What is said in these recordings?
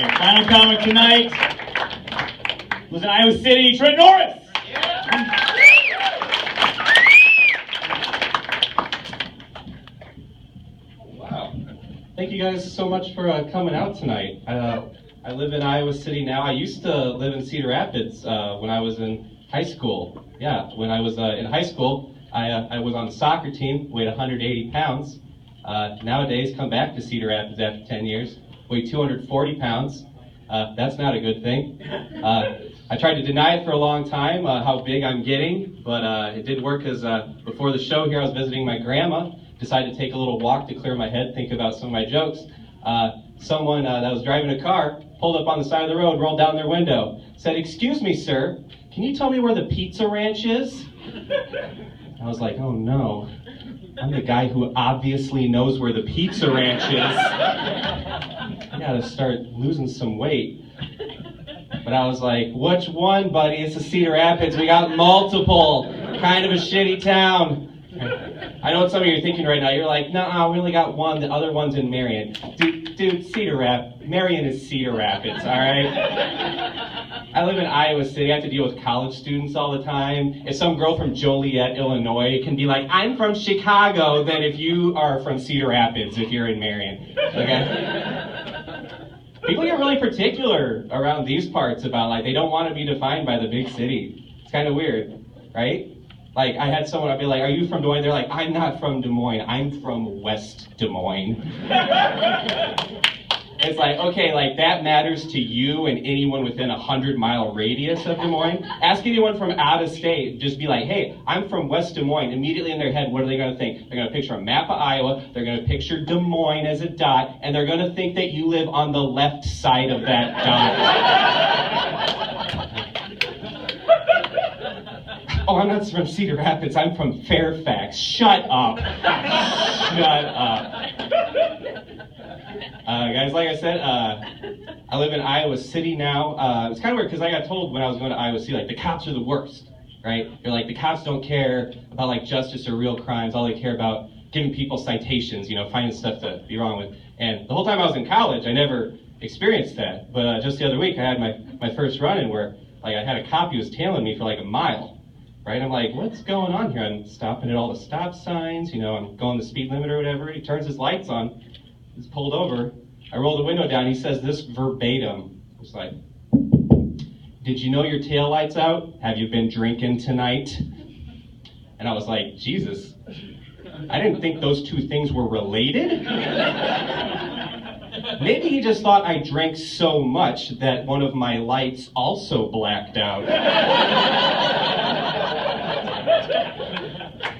right, final comic tonight was in Iowa City, Trenton O. Wow. Thank you guys so much for coming out tonight. I live in Iowa City now. I used to live in Cedar Rapids when I was in high school. Yeah, when I was in high school, I was on the soccer team, weighed 180 pounds. Nowadays, come back to Cedar Rapids after 10 years, weigh 240 pounds. That's not a good thing. I tried to deny it for a long time, how big I'm getting, but it did work because before the show here, I was visiting my grandma, decided to take a little walk to clear my head, think about some of my jokes. Someone that was driving a car pulled up on the side of the road, rolled down their window, said, "Excuse me, sir, can you tell me where the pizza ranch is?" I was like, oh no, I'm the guy who obviously knows where the pizza ranch is. I gotta start losing some weight. But I was like, which one, buddy? It's the Cedar Rapids. We got multiple. Kind of a shitty town. I know what some of you are thinking right now. You're like, no, we only got one. The other one's in Marion. Dude, Marion is Cedar Rapids, all right? I live in Iowa City. I have to deal with college students all the time. If some girl from Joliet, Illinois can be like, I'm from Chicago, then if you are from Cedar Rapids, if you're in Marion, okay? People get really particular around these parts about, like, they don't want to be defined by the big city. It's kind of weird, right? Like, I had someone, I'd be like, are you from Des Moines? They're like, I'm not from Des Moines. I'm from West Des Moines. It's like, okay, like, that matters to you and anyone within a 100-mile radius of Des Moines. Ask anyone from out of state, just be like, hey, I'm from West Des Moines. Immediately in their head, what are they going to think? They're going to picture a map of Iowa, they're going to picture Des Moines as a dot, and they're going to think that you live on the left side of that dot. Oh, I'm not from Cedar Rapids, I'm from Fairfax. Shut up. Shut up. Guys, like I said, I live in Iowa City now. It's kind of weird because I got told when I was going to Iowa City, like, the cops are the worst, right? They're like, the cops don't care about, like, justice or real crimes. All they care about giving people citations, finding stuff to be wrong with. And the whole time I was in college, I never experienced that. But just the other week, I had my first run-in where, like, I had a cop who was tailing me for, like, a mile. Right? I'm like, what's going on here? I'm stopping at all the stop signs, I'm going the speed limit or whatever. He turns his lights on. He's pulled over. I roll the window down. He says this verbatim. It's like, did you know your taillight's out? Have you been drinking tonight? And I was like, Jesus, I didn't think those two things were related. Maybe he just thought I drank so much that one of my lights also blacked out.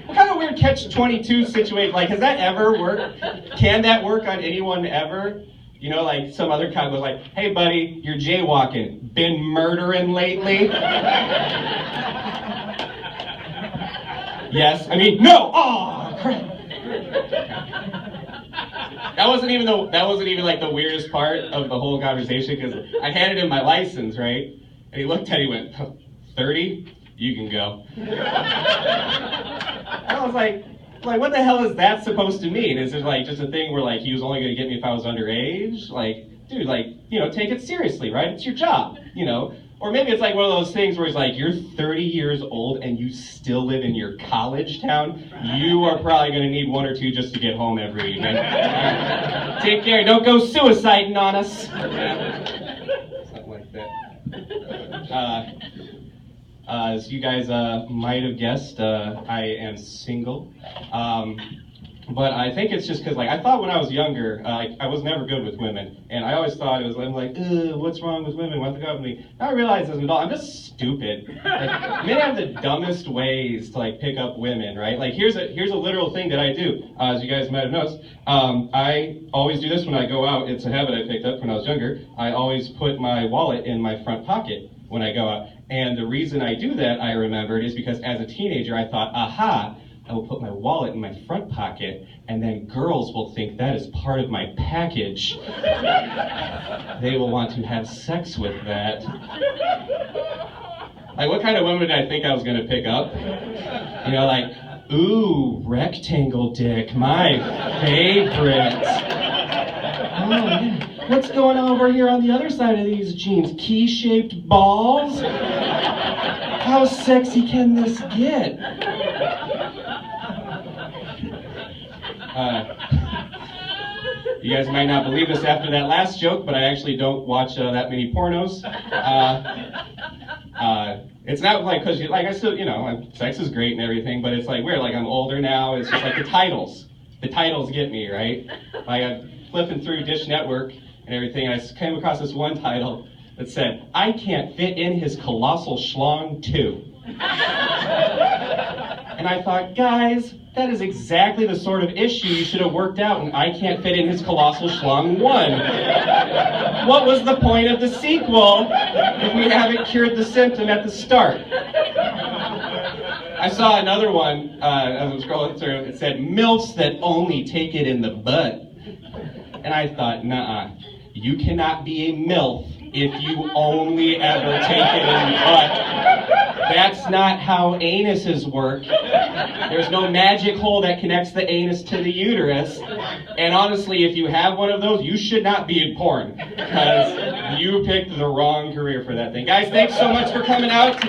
What kind of weird catch-22 situation? Like, has that ever worked? Can that work on anyone ever? Like some other cop was like, hey buddy, you're jaywalking. Been murdering lately? Yes. I mean, no! Oh, crap. That wasn't even like the weirdest part of the whole conversation, because I handed him my license, right? And he looked at it, he went, 30? You can go. And I was like, what the hell is that supposed to mean? Is it like just a thing where, like, he was only going to get me if I was underage? Like, dude, like, take it seriously, right? It's your job, Or maybe it's like one of those things where he's like, you're 30 years old and you still live in your college town. You are probably going to need one or two just to get home every evening. Take care. Don't go suiciding on us. Something like that. As you guys might have guessed, I am single. But I think it's just because, like, I thought when I was younger, I was never good with women. And I always thought I'm like, what's wrong with women? Why don't they go with me? Now I realize as an adult, I'm just stupid. Like, men have the dumbest ways to, like, pick up women, right? Like, here's a literal thing that I do. As you guys might have noticed, I always do this when I go out. It's a habit I picked up when I was younger. I always put my wallet in my front pocket when I go out. And the reason I do that, I remembered, is because as a teenager, I thought, aha, I will put my wallet in my front pocket, and then girls will think that is part of my package. They will want to have sex with that. Like, what kind of woman did I think I was going to pick up? Like, ooh, rectangle dick, my favorite. Oh, yeah. What's going on over here on the other side of these jeans? Key-shaped balls? How sexy can this get? You guys might not believe this after that last joke, but I actually don't watch that many pornos. It's not like, because like I still, sex is great and everything, but it's like weird. Like I'm older now. It's just like the titles get me, right? Like I'm flipping through Dish Network and everything, and I came across this one title that said, "I can't fit in his colossal schlong too." And I thought, guys, that is exactly the sort of issue you should have worked out in I Can't Fit in His Colossal Schlong 1. What was the point of the sequel if we haven't cured the symptom at the start? I saw another one as I was scrolling through. It said, "MILFs that only take it in the butt." And I thought, nuh-uh. You cannot be a MILF if you only ever take it in the butt. That's not how anuses work. There's no magic hole that connects the anus to the uterus. And honestly, if you have one of those, you should not be in porn, because you picked the wrong career for that thing. Guys, thanks so much for coming out tonight.